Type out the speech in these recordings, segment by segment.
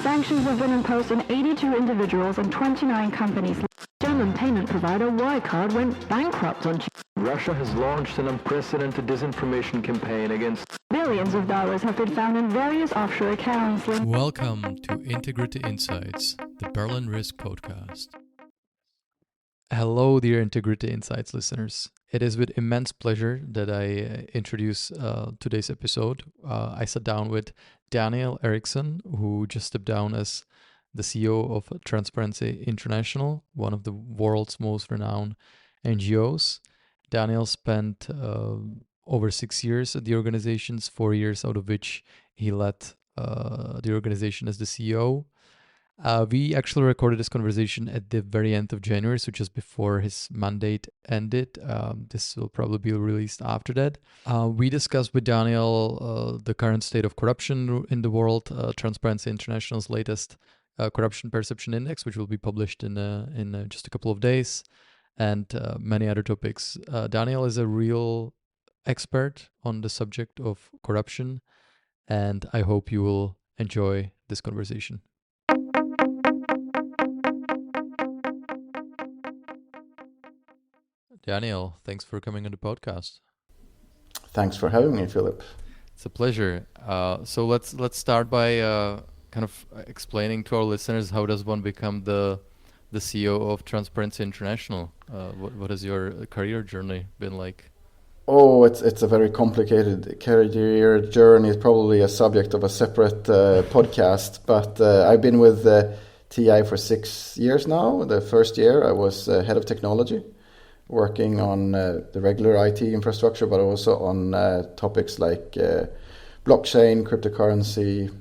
Sanctions have been imposed on 82 individuals and 29 companies. German payment provider Wirecard went bankrupt on Tuesday. Russia has launched an unprecedented disinformation campaign against... Billions of dollars have been found in various offshore accounts. Welcome to Integrity Insights, the Berlin Risk podcast. Hello, dear Integrity Insights listeners. It is with immense pleasure that I introduce today's episode. I sat down with Daniel Eriksson, who just stepped down as the CEO of Transparency International, one of the world's most renowned NGOs. Daniel spent over 6 years at the organizations, 4 years out of which he led the organization as the CEO. We actually recorded this conversation at the very end of January, so just before his mandate ended. This will probably be released after that. We discussed with Daniel the current state of corruption in the world, Transparency International's latest Corruption Perception Index, which will be published in just a couple of days, and many other topics. Daniel is a real expert on the subject of corruption, and I hope you will enjoy this conversation. Daniel, thanks for coming on the podcast. Thanks for having me, Philip. It's a pleasure. So let's start by kind of explaining to our listeners, how does one become the CEO of Transparency International? What has your career journey been like? Oh, it's a very complicated career journey. It's probably a subject of a separate podcast. But I've been with TI for 6 years now. The first year I was head of technology, working on the regular IT infrastructure, but also on topics like blockchain, cryptocurrency,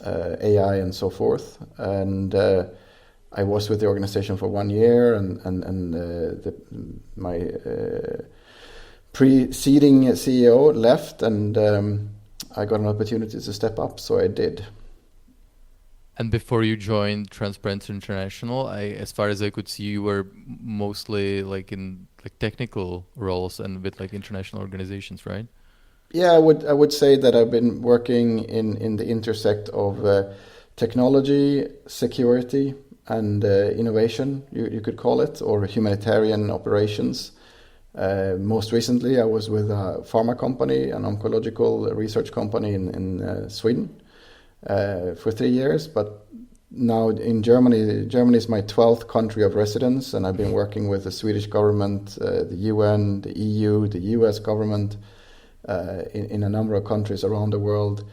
AI, and so forth. And I was with the organization for 1 year, and my preceding CEO left, and I got an opportunity to step up, so I did. And before you joined Transparency International, as far as I could see, you were mostly in technical roles and with international organizations, right? Yeah, I would say that I've been working in the intersect of technology, security, and innovation, you could call it, or humanitarian operations. Most recently, I was with a pharma company, an oncological research company in Sweden for 3 years. But now in Germany is my 12th country of residence, and I've been working with the Swedish government, the UN, the EU, the US government, in a number of countries around the world.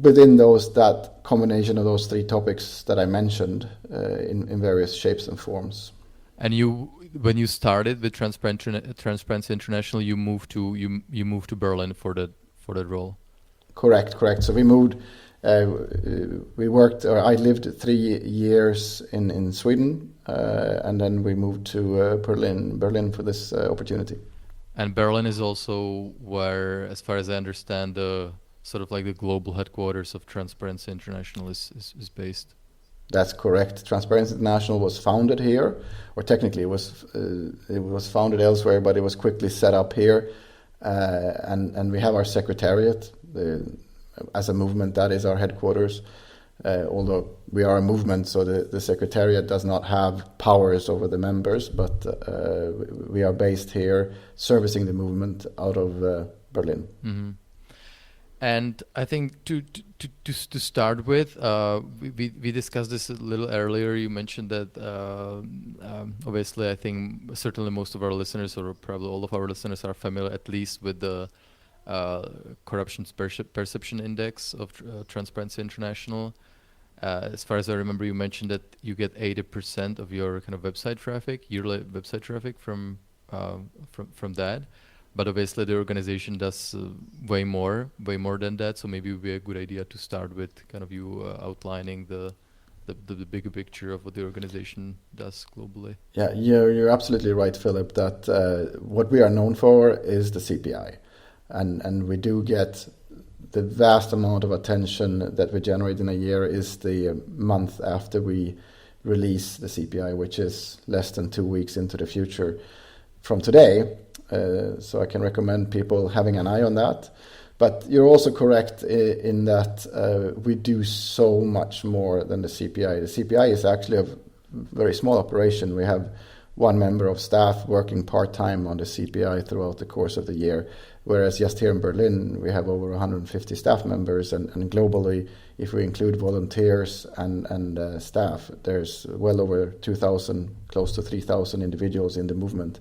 Within that combination of those three topics that I mentioned, in various shapes and forms. And when you started with Transparency International, you moved to Berlin for that role. Correct. So we moved. I lived 3 years in Sweden, and then we moved to Berlin for this opportunity. And Berlin is also where, as far as I understand, the sort of the global headquarters of Transparency International is based. That's correct. Transparency International was founded here, or technically it was founded elsewhere, but it was quickly set up here, and we have our secretariat. As a movement, that is our headquarters. Although we are a movement, so the secretariat does not have powers over the members, but we are based here, servicing the movement out of Berlin. Mm-hmm. And I think to start with, we discussed this a little earlier. You mentioned that obviously, I think certainly most of our listeners, or probably all of our listeners, are familiar at least with the Corruption Perception Index of Transparency International. As far as I remember, you mentioned that you get 80% of your kind of website traffic, yearly website traffic from that. But obviously, the organization does way more than that. So maybe it would be a good idea to start with kind of you outlining the bigger picture of what the organization does globally. Yeah, you're absolutely right, Philip. That what we are known for is the CPI, and we do get the vast amount of attention that we generate in a year is the month after we release the CPI, which is less than 2 weeks into the future from today. So I can recommend people having an eye on that. But you're also correct in that we do so much more than the CPI. The CPI is actually a very small operation. We have one member of staff working part-time on the CPI throughout the course of the year, whereas just here in Berlin we have over 150 staff members, and globally, if we include volunteers and staff, there's well over 2,000, close to 3,000 individuals in the movement.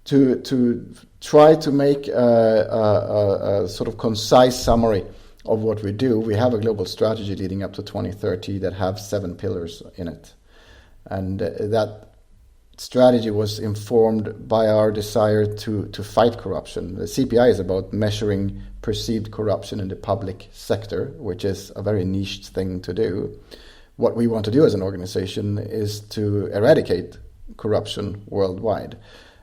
To try to make a sort of concise summary of what we do, we have a global strategy leading up to 2030 that have 7 pillars in it. And that strategy was informed by our desire to fight corruption. The CPI is about measuring perceived corruption in the public sector, which is a very niche thing to do. What we want to do as an organization is to eradicate corruption worldwide.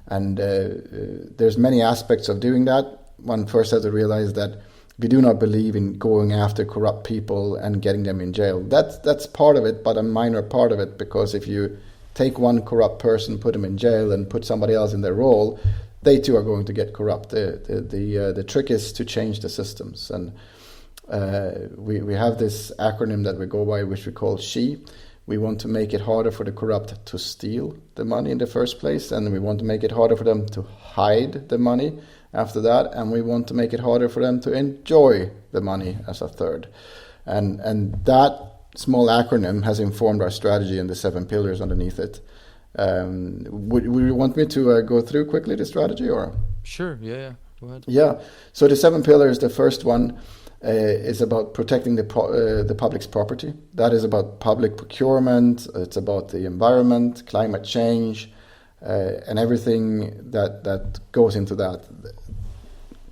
And there's many aspects of doing that. One first has to realize that we do not believe in going after corrupt people and getting them in jail. That's part of it, but a minor part of it, because if you take one corrupt person, put them in jail, and put somebody else in their role, they too are going to get corrupt. The trick is to change the systems. And we have this acronym that we go by, which we call SHE. We want to make it harder for the corrupt to steal the money in the first place, and we want to make it harder for them to hide the money after that, and we want to make it harder for them to enjoy the money as a third. And that small acronym has informed our strategy and the 7 pillars underneath it. Would you want me to go through quickly the strategy, or? Sure, yeah, go ahead. Yeah, so the 7 pillars, the first one is about protecting the public's property. That is about public procurement, it's about the environment, climate change, and everything that goes into that.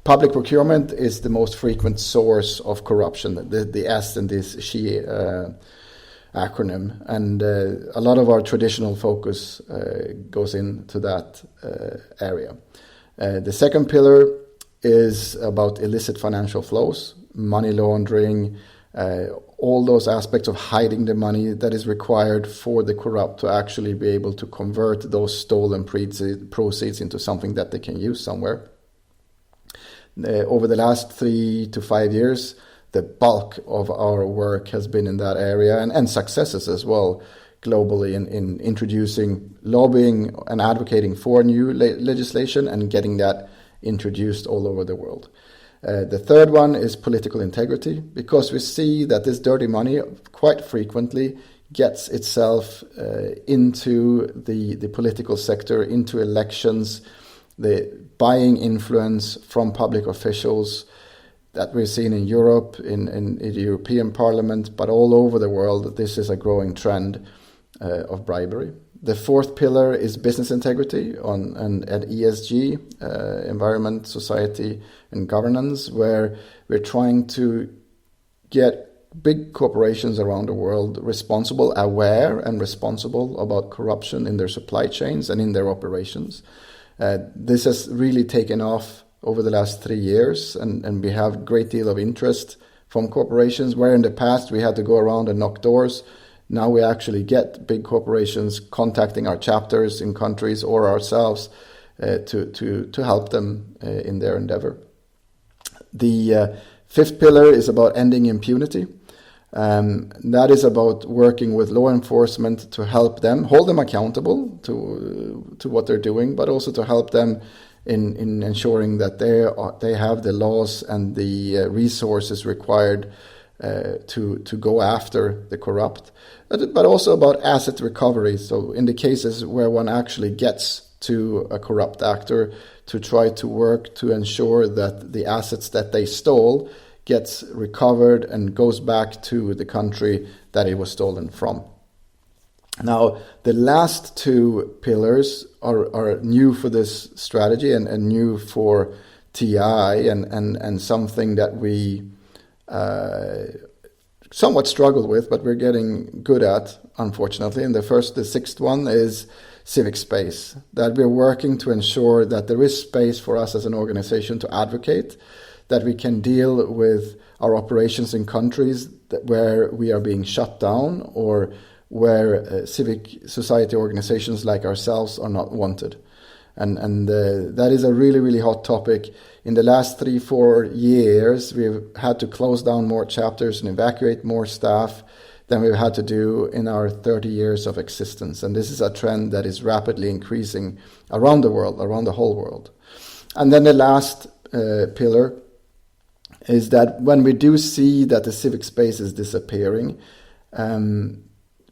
Public procurement is the most frequent source of corruption, the S in this SHE acronym. And a lot of our traditional focus goes into that area. The second pillar is about illicit financial flows, money laundering, all those aspects of hiding the money that is required for the corrupt to actually be able to convert those stolen proceeds into something that they can use somewhere. Over the last 3 to 5 years, the bulk of our work has been in that area, and successes as well globally in introducing, lobbying and advocating for new legislation and getting that introduced all over the world. The third one is political integrity, because we see that this dirty money quite frequently gets itself into the political sector, into elections, the buying influence from public officials that we've seen in Europe, in the European Parliament, but all over the world. This is a growing trend of bribery. The fourth pillar is business integrity and ESG, environment, society, and governance, where we're trying to get big corporations around the world responsible, aware and responsible about corruption in their supply chains and in their operations. This has really taken off over the last 3 years, and we have a great deal of interest from corporations, where in the past we had to go around and knock doors. Now we actually get big corporations contacting our chapters in countries or ourselves to help them in their endeavor. The fifth pillar is about ending impunity. That is about working with law enforcement to help them, hold them accountable to what they're doing, but also to help them in ensuring that they have the laws and the resources required to go after the corrupt, but also about asset recovery. So in the cases where one actually gets to a corrupt actor, to try to work to ensure that the assets that they stole gets recovered and goes back to the country that it was stolen from. Now, the last 2 pillars are new for this strategy and new for TI and something that we somewhat struggle with, but we're getting good at, unfortunately. And the sixth one is civic space, that we're working to ensure that there is space for us as an organization to advocate, that we can deal with our operations in countries where we are being shut down or where civic society organizations like ourselves are not wanted. And that is a really, really hot topic. In the last 3-4 years, we've had to close down more chapters and evacuate more staff than we've had to do in our 30 years of existence. And this is a trend that is rapidly increasing around the world, around the whole world. And then the last pillar is that when we do see that the civic space is disappearing,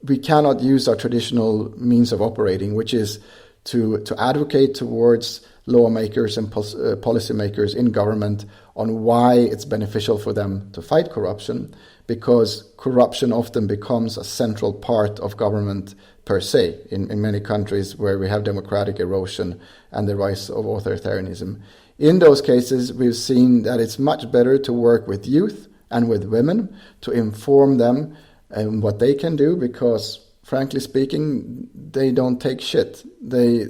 we cannot use our traditional means of operating, which is to advocate towards lawmakers and policymakers in government on why it's beneficial for them to fight corruption, because corruption often becomes a central part of government per se in many countries where we have democratic erosion and the rise of authoritarianism. In those cases, we've seen that it's much better to work with youth and with women to inform them what they can do, because frankly speaking, they don't take shit. They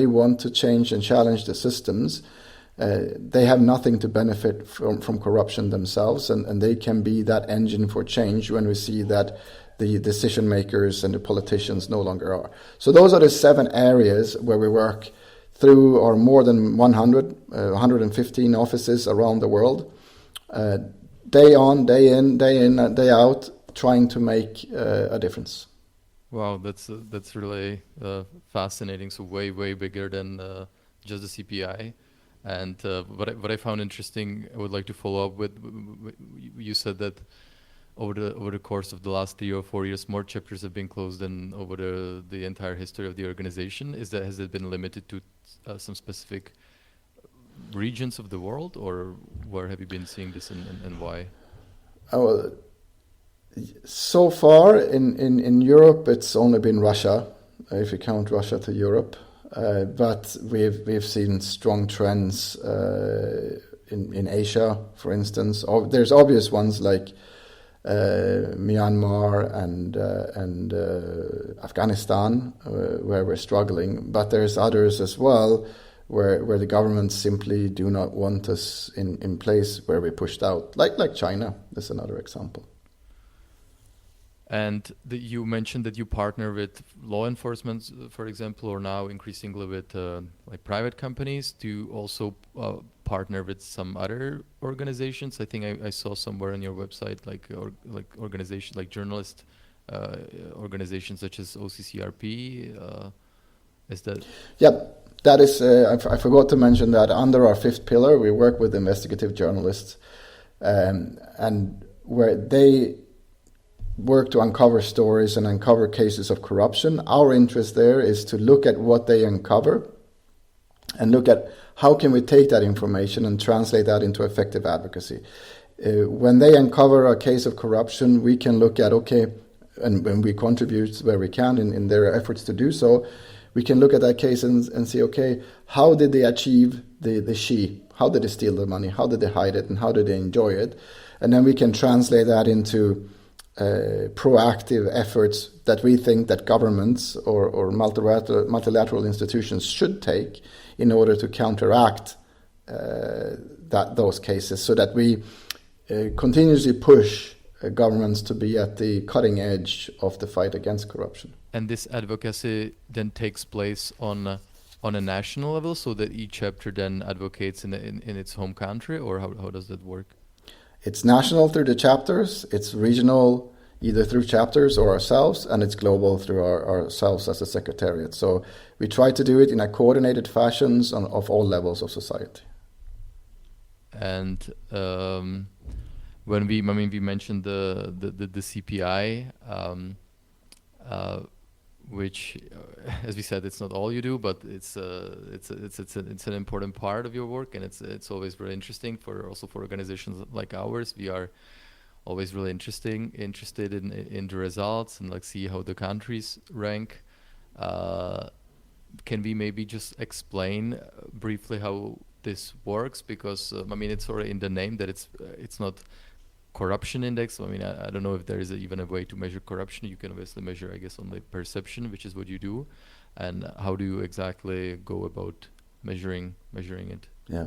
want to change and challenge the systems. They have nothing to benefit from corruption themselves, and they can be that engine for change when we see that the decision makers and the politicians no longer are. So those are the 7 areas where we work through our more than 115 offices around the world, day on, day in, day out, trying to make a difference. Wow, that's really fascinating. So way bigger than just the CPI. And what I found interesting, I would like to follow up with. You said that over the course of the last 3 or 4 years, more chapters have been closed than over the entire history of the organization. Has it been limited to some specific regions of the world, or where have you been seeing this and why? Oh, so far in Europe, it's only been Russia, if you count Russia to Europe. But we've seen strong trends in Asia, for instance. There's obvious ones like Myanmar and Afghanistan, where we're struggling. But there's others as well where the governments simply do not want us in place, where we're pushed out, like China. That's another example. And you mentioned that you partner with law enforcement, for example, or now increasingly with like private companies. Do you also partner with some other organizations? I think I saw somewhere on your website like organizations like journalist organizations such as OCCRP. Is that? Yeah, that is. I forgot to mention that under our 5th pillar, we work with investigative journalists, and where they work to uncover stories and uncover cases of corruption. Our interest there is to look at what they uncover and look at how can we take that information and translate that into effective advocacy. When they uncover a case of corruption, we can look at, and when we contribute where we can in their efforts to do so, we can look at that case and see, how did they achieve the she? How did they steal the money? How did they hide it? And how did they enjoy it? And then we can translate that into proactive efforts that we think that governments or multilateral institutions should take in order to counteract those cases, so that we continuously push governments to be at the cutting edge of the fight against corruption. And this advocacy then takes place on a national level, so that each chapter then advocates in its home country, or how does that work? It's national through the chapters, it's regional either through chapters or ourselves, and it's global through ourselves as a secretariat. So we try to do it in a coordinated fashion of all levels of society. And when we mentioned the CPI, which, as we said, it's not all you do, but it's an important part of your work, and it's always very interesting for organizations like ours. We are always really interested in the results and like see how the countries rank. Can we maybe just explain briefly how this works? Because it's already in the name that it's not corruption index. I don't know if there is even a way to measure corruption. You can obviously measure, I guess, on the perception, which is what you do. And how do you exactly go about measuring it? Yeah.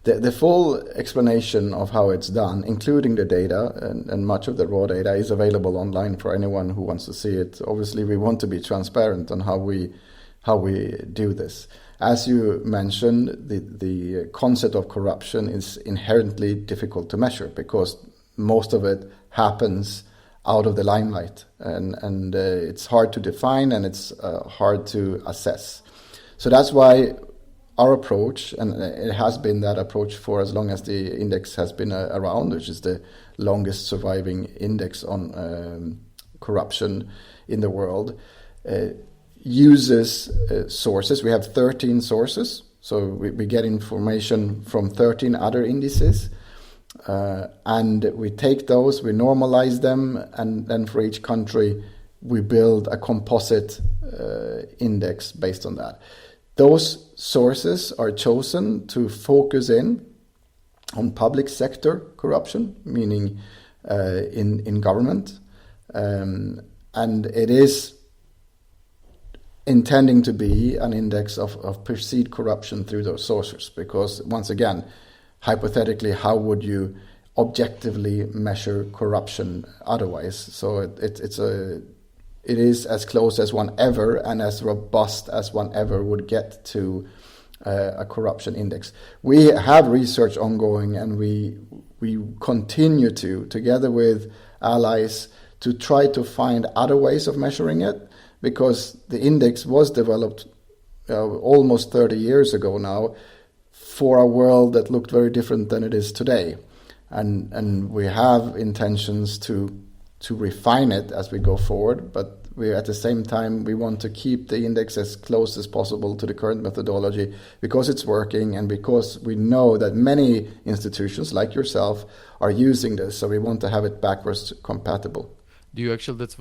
The full explanation of how it's done, including the data and much of the raw data, is available online for anyone who wants to see it. Obviously, we want to be transparent on how how we do this. As you mentioned, the concept of corruption is inherently difficult to measure because most of it happens out of the limelight, and it's hard to define and it's hard to assess. So that's why our approach, and it has been that approach for as long as the index has been around, which is the longest surviving index on corruption in the world, uses sources. We have 13 sources, so we get information from 13 other indices, and we take those, we normalize them, and then for each country we build a composite index based on that. Those sources are chosen to focus in on public sector corruption, meaning in government, and it is intending to be an index of perceived corruption through those sources, because once again, hypothetically, how would you objectively measure corruption otherwise? So it is as close as one ever and as robust as one ever would get to a corruption index. We have research ongoing, and we continue to, together with allies, to try to find other ways of measuring it, because the index was developed almost 30 years ago now for a world that looked very different than it is today. And we have intentions to refine it as we go forward, but we at the same time we want to keep the index as close as possible to the current methodology, because it's working and because we know that many institutions like yourself are using this, so we want to have it backwards compatible. Do you actually, that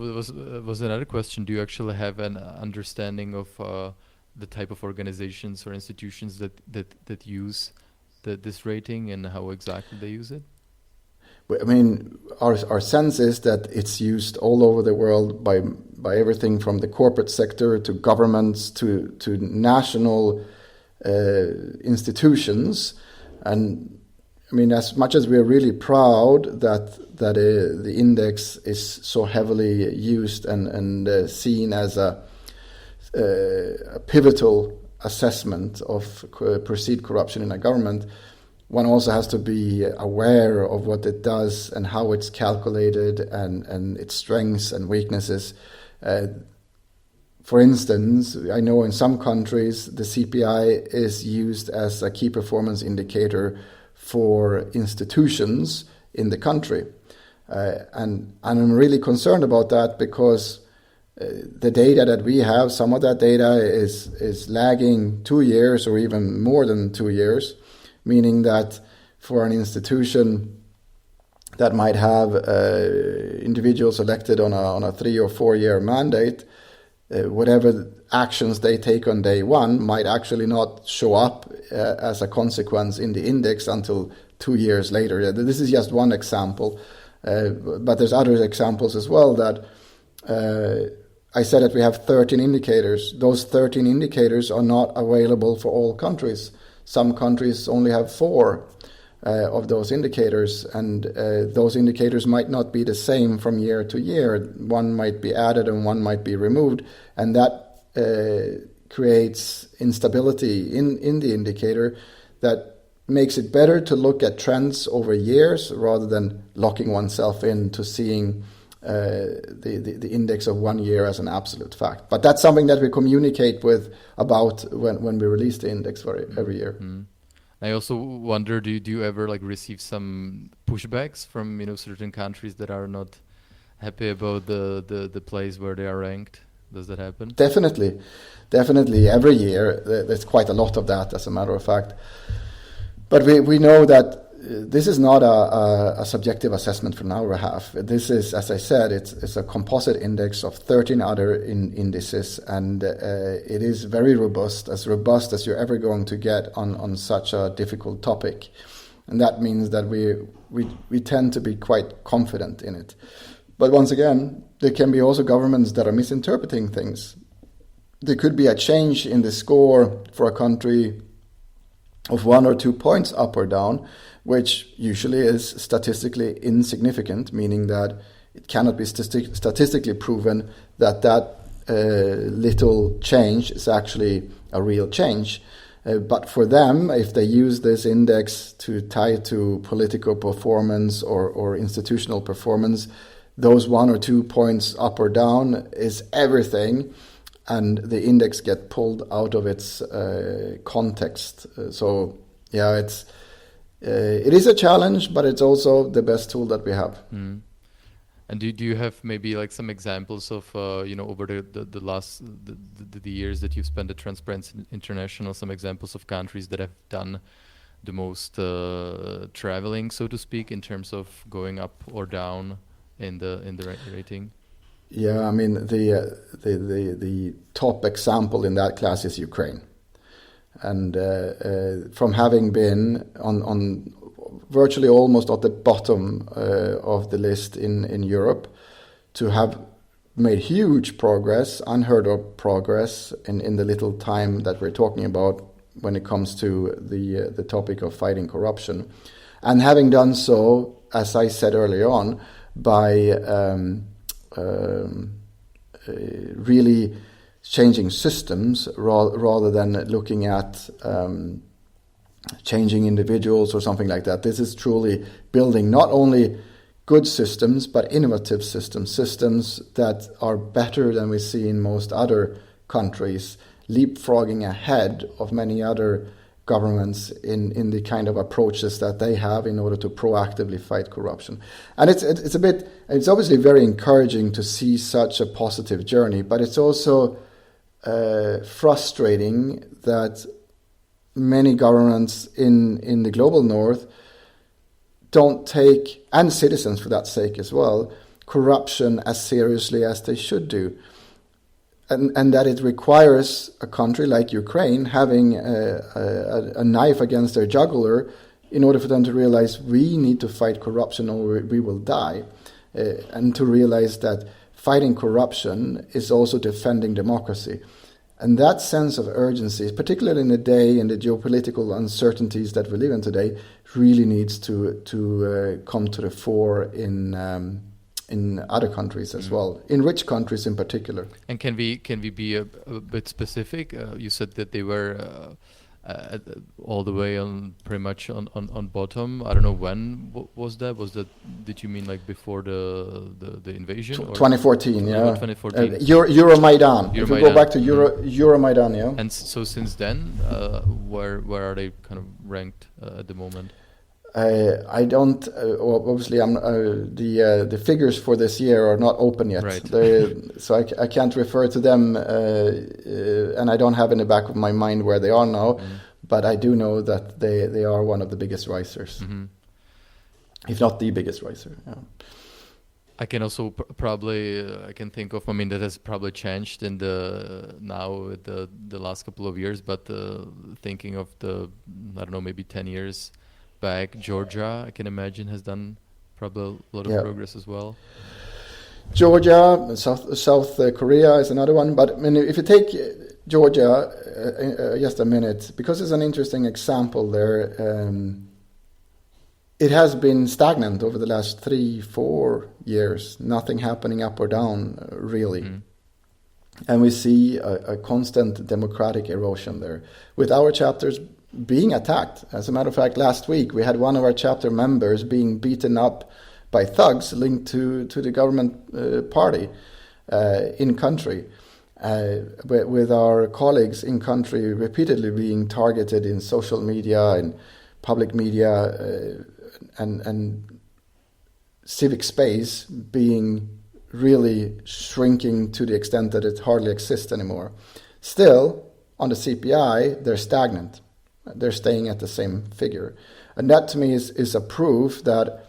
was another question, do you actually have an understanding of the type of organizations or institutions that use this rating and how exactly they use it? I mean, our sense is that it's used all over the world by everything from the corporate sector to governments to national institutions. And I mean, as much as we're really proud that the index is so heavily used and seen as a pivotal assessment of perceived corruption in a government, one also has to be aware of what it does and how it's calculated and its strengths and weaknesses. For instance, I know in some countries the CPI is used as a key performance indicator for institutions in the country. And I'm really concerned about that, because the data that we have, some of that data is lagging 2 years or even more than 2 years, meaning that for an institution that might have individuals elected on a 3 or 4 year mandate, whatever actions they take on day one might actually not show up as a consequence in the index until 2 years later. This is just one example, but there's other examples as well. That I said that we have 13 indicators. Those 13 indicators are not available for all countries. Some countries only have 4 of those indicators, and those indicators might not be the same from year to year. One might be added and one might be removed, and that creates instability in the indicator that makes it better to look at trends over years rather than locking oneself into seeing the index of 1 year as an absolute fact. But that's something that we communicate about when we release the index for every year. Mm. I also wonder, do you ever receive some pushbacks from certain countries that are not happy about the place where they are ranked? Does that happen? Definitely. Every year there's quite a lot of that, as a matter of fact. But we know that this is not a subjective assessment from our behalf. This is, as I said, it's a composite index of 13 other indices, and it is very robust as you're ever going to get on such a difficult topic. And that means that we tend to be quite confident in it. But once again, there can be also governments that are misinterpreting things. There could be a change in the score for a country of 1 or 2 points up or down, which usually is statistically insignificant, meaning that it cannot be statistically proven that little change is actually a real change. But for them, if they use this index to tie to political performance or institutional performance, those 1 or 2 points up or down is everything, and the index get pulled out of its context. So yeah, it is a challenge, but it's also the best tool that we have. Mm. And do you have maybe like some examples of over the last the years that you've spent at Transparency International, some examples of countries that have done the most traveling, so to speak, in terms of going up or down in the rating? Yeah, I mean the top example in that class is Ukraine, and from having been on virtually almost at the bottom of the list in Europe, to have made huge progress, unheard of progress in the little time that we're talking about when it comes to the topic of fighting corruption, and having done so, as I said earlier on, by really changing systems rather than looking at changing individuals or something like that. This is truly building not only good systems, but innovative systems that are better than we see in most other countries, leapfrogging ahead of many other governments in the kind of approaches that they have in order to proactively fight corruption. And it's obviously very encouraging to see such a positive journey, but it's also frustrating that many governments in the global north don't take, and citizens for that sake as well, corruption as seriously as they should do. And that it requires a country like Ukraine having a knife against their jugular in order for them to realize we need to fight corruption or we will die. And to realize that fighting corruption is also defending democracy. And that sense of urgency, particularly in the day and the geopolitical uncertainties that we live in today, really needs to come to the fore in other countries as well, in rich countries in particular. And can we be a bit specific? You said that they were all the way on pretty much on bottom. I don't know when was that. Did you mean like before the invasion? 2014, yeah. 2014. Euromaidan. If we go back to Euromaidan, yeah. And so since then, where are they kind of ranked at the moment? I don't. Obviously, the figures for this year are not open yet. Right. So I can't refer to them, and I don't have in the back of my mind where they are now. Mm. But I do know that they are one of the biggest risers, if not the biggest riser. Yeah. I can also probably I can think of. I mean, that has probably changed in the last couple of years. But thinking of maybe 10 years back, Georgia, I can imagine, has done probably a lot of progress as well. Georgia, South Korea is another one. But I mean, if you take Georgia, just a minute, because it's an interesting example there. It has been stagnant over the last 3-4 years. Nothing happening up or down, really. Mm. And we see a constant democratic erosion there, with our chapters being attacked. As a matter of fact, last week we had one of our chapter members being beaten up by thugs linked to the government party in country, with our colleagues in country repeatedly being targeted in social media and public media and civic space being really shrinking to the extent that it hardly exists anymore. Still, on the CPI, they're stagnant. They're staying at the same figure. And that to me is a proof that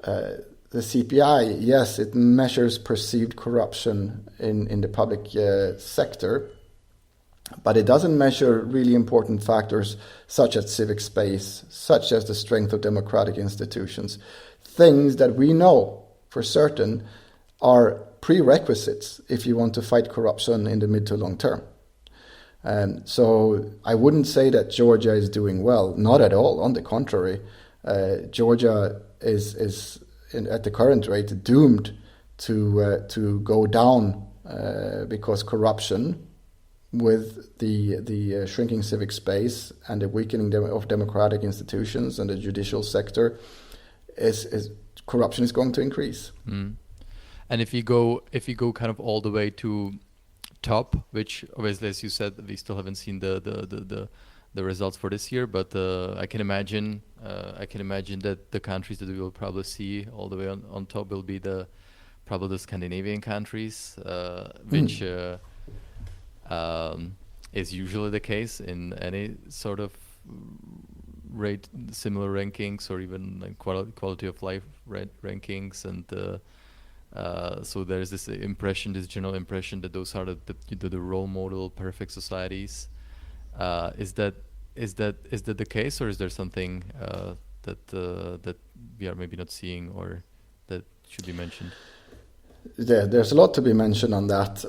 the CPI, yes, it measures perceived corruption in the public sector, but it doesn't measure really important factors such as civic space, such as the strength of democratic institutions, things that we know for certain are prerequisites if you want to fight corruption in the mid to long term. So I wouldn't say that Georgia is doing well, not at all. On the contrary, Georgia is at the current rate doomed to go down because corruption, with the shrinking civic space and the weakening of democratic institutions and the judicial sector, is corruption is going to increase. And if you go kind of all the way to top, which obviously, as you said, we still haven't seen the results for this year, but I can imagine that the countries that we will probably see all the way on top will be probably the Scandinavian countries, which is usually the case in any sort of similar rankings, or even like quality of life rankings, and so there's this general impression that those are the role model perfect societies. Is that the case, or is there something that we are maybe not seeing, or that should be mentioned? There's a lot to be mentioned on that.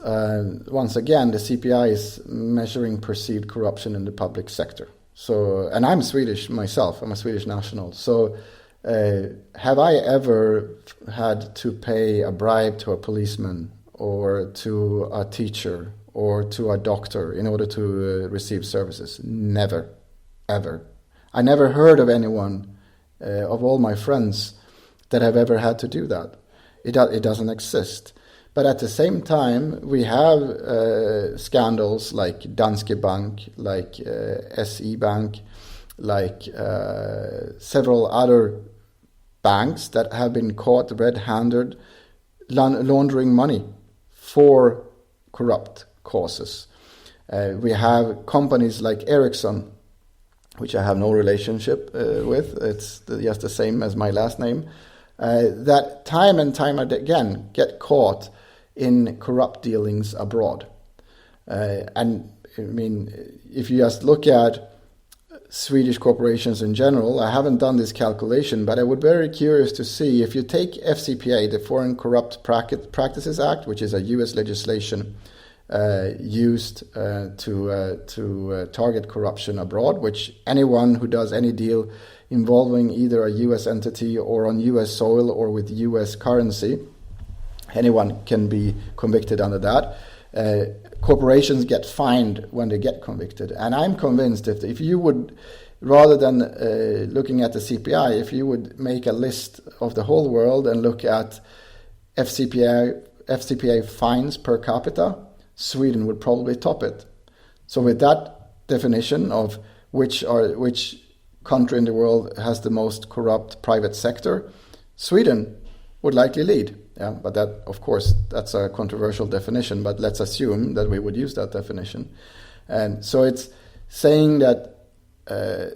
Once again, the CPI is measuring perceived corruption in the public sector. So, and I'm Swedish myself. I'm a Swedish national. So, have I ever had to pay a bribe to a policeman or to a teacher or to a doctor in order to receive services? Never, ever. I never heard of anyone of all my friends that have ever had to do that. It doesn't exist. But at the same time, we have scandals like Danske Bank, like SE Bank, like several other banks that have been caught red-handed laundering money for corrupt causes. We have companies like Eriksson, which I have no relationship with. It's just the same as my last name. That time and time again get caught in corrupt dealings abroad. And I mean, if you just look at Swedish corporations in general, I haven't done this calculation, but I would be very curious to see if you take FCPA, the Foreign Corrupt Practices Act, which is a US legislation used to target corruption abroad, which anyone who does any deal involving either a US entity or on US soil or with US currency, anyone can be convicted under that. Corporations get fined when they get convicted. And I'm convinced if you would, rather than looking at the CPI, if you would make a list of the whole world and look at FCPA fines per capita, Sweden would probably top it. So with that definition of which country in the world has the most corrupt private sector, Sweden would likely lead. Yeah, but that, of course, that's a controversial definition, but let's assume that we would use that definition. And so it's saying that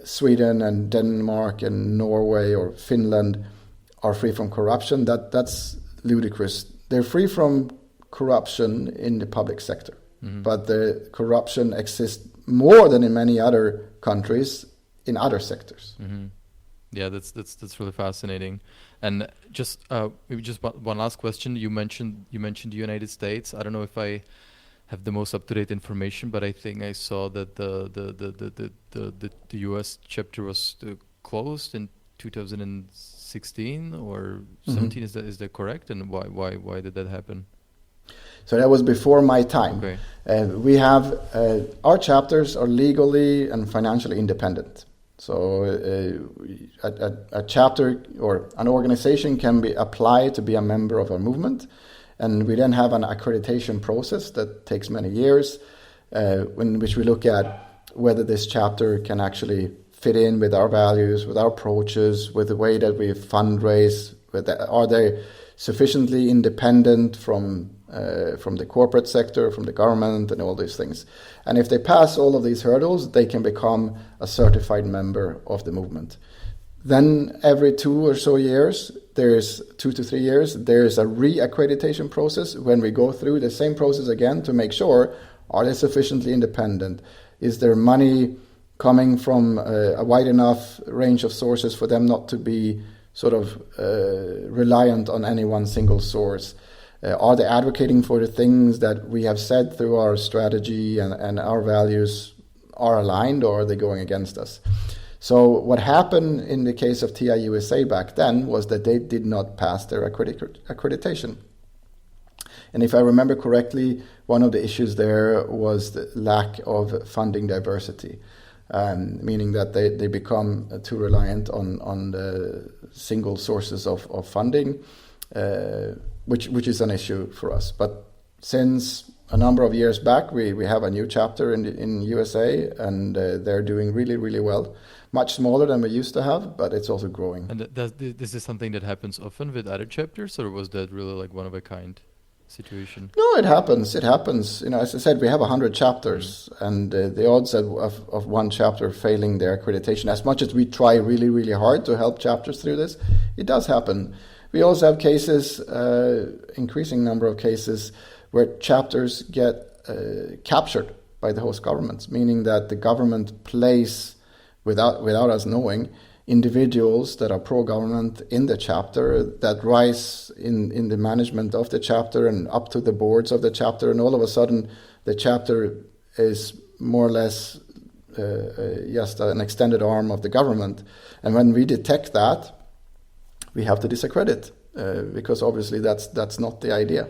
Sweden and Denmark and Norway or Finland are free from corruption, that's ludicrous. They're free from corruption in the public sector, but the corruption exists more than in many other countries in other sectors. Yeah, that's really fascinating. And just maybe just one last question. You mentioned the United States. I don't know if I have the most up-to-date information, but I think I saw that the US chapter was closed in 2016 or 17. Is that correct? And why did that happen? So that was before my time. Okay. We have our chapters are legally and financially independent. So a chapter or an organization can be applied to be a member of a movement, and we then have an accreditation process that takes many years, in which we look at whether this chapter can actually fit in with our values, with our approaches, with the way that we fundraise. Are they sufficiently independent from the corporate sector, from the government, and all these things. And if they pass all of these hurdles, they can become a certified member of the movement. Then every 2 or so years, there's 2 to 3 years, there's a re-accreditation process when we go through the same process again to make sure, are they sufficiently independent? Is there money coming from a wide enough range of sources for them not to be sort of reliant on any one single source? Are they advocating for the things that we have said through our strategy and our values are aligned, or are they going against us? So what happened in the case of TI USA back then was that they did not pass their accreditation. And if I remember correctly, one of the issues there was the lack of funding diversity, meaning that they become too reliant on the single sources of funding, which is an issue for us. But since a number of years back, we have a new chapter in USA, and they're doing really, really well. Much smaller than we used to have, but it's also growing. And is this something that happens often with other chapters, or was that really like one of a kind situation? No, it happens. It happens. As I said, we have 100 chapters, and the odds of one chapter failing their accreditation, as much as we try really, really hard to help chapters through this, it does happen. We also have cases, increasing number of cases, where chapters get captured by the host governments, meaning that the government plays, without us knowing, individuals that are pro-government in the chapter, that rise in the management of the chapter and up to the boards of the chapter, and all of a sudden the chapter is more or less just an extended arm of the government. And when we detect that, we have to discredit, because obviously that's not the idea.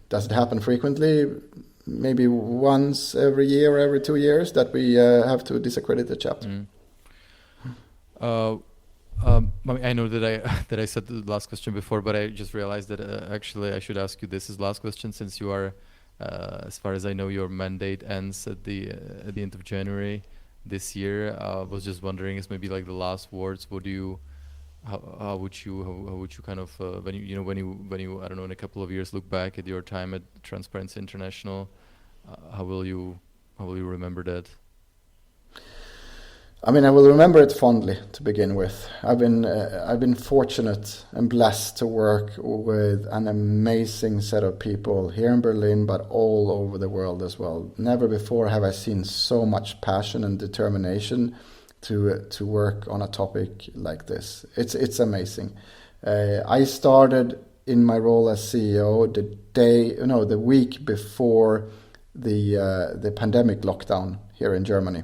Does it happen frequently? Maybe once every year or every 2 years that we have to discredit the chapter. I know that I said the last question before, but I just realized that actually I should ask you this as last question, since you are, as far as I know, your mandate ends at the end of January this year. I was just wondering, as maybe like the last words, how would you kind of when you I don't know, in a couple of years look back at your time at Transparency International, how will you remember that? I mean, I will remember it fondly to begin with. I've been fortunate and blessed to work with an amazing set of people here in Berlin, but all over the world as well. Never before have I seen so much passion and determination to work on a topic like this. It's amazing. I started in my role as CEO the week before the pandemic lockdown here in Germany.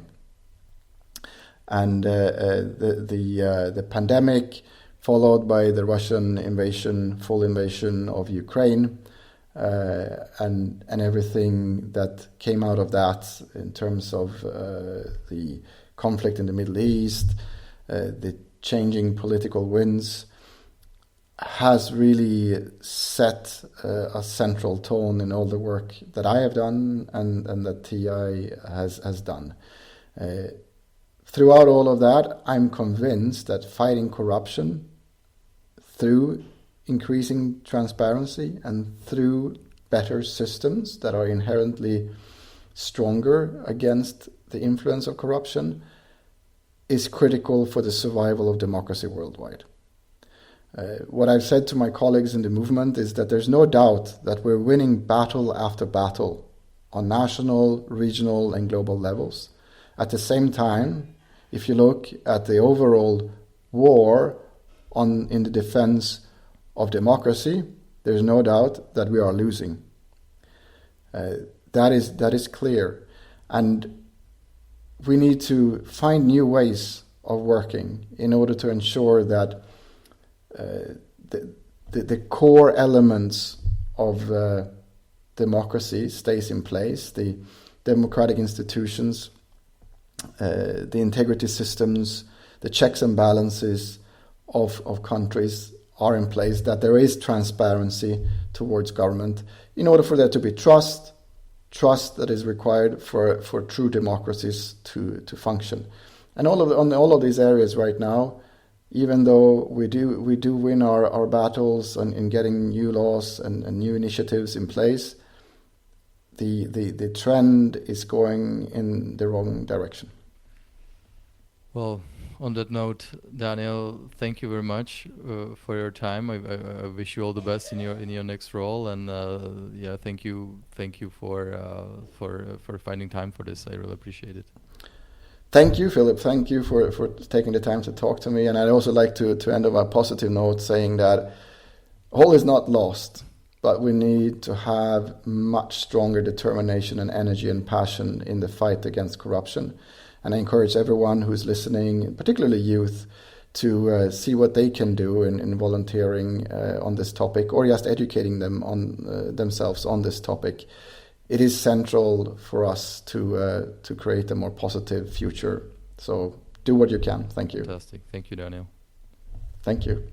And the pandemic, followed by the Russian full invasion of Ukraine, and everything that came out of that in terms of the conflict in the Middle East, the changing political winds, has really set a central tone in all the work that I have done and that TI has done. Throughout all of that, I'm convinced that fighting corruption through increasing transparency and through better systems that are inherently stronger against the influence of corruption is critical for the survival of democracy worldwide. What I've said to my colleagues in the movement is that there's no doubt that we're winning battle after battle on national, regional, and global levels. At the same time, if you look at the overall war in the defense of democracy, there's no doubt that we are losing. That is clear. And we need to find new ways of working in order to ensure that the core elements of democracy stays in place, the democratic institutions, the integrity systems, the checks and balances of countries are in place, that there is transparency towards government in order for there to be trust that is required for true democracies to function. And on all of these areas right now, even though we do win our battles in getting new laws and new initiatives in place, the trend is going in the wrong direction. Well, on that note, Daniel, thank you very much for your time. I wish you all the best in your next role, and thank you for finding time for this. I really appreciate it. Thank you, Philip. Thank you for taking the time to talk to me. And I'd also like to end on a positive note, saying that all is not lost, but we need to have much stronger determination and energy and passion in the fight against corruption. And I encourage everyone who's listening, particularly youth, to see what they can do in volunteering on this topic, or just educating them on themselves on this topic. It is central for us to create a more positive future. So do what you can. Thank you. Fantastic. Thank you, Daniel. Thank you.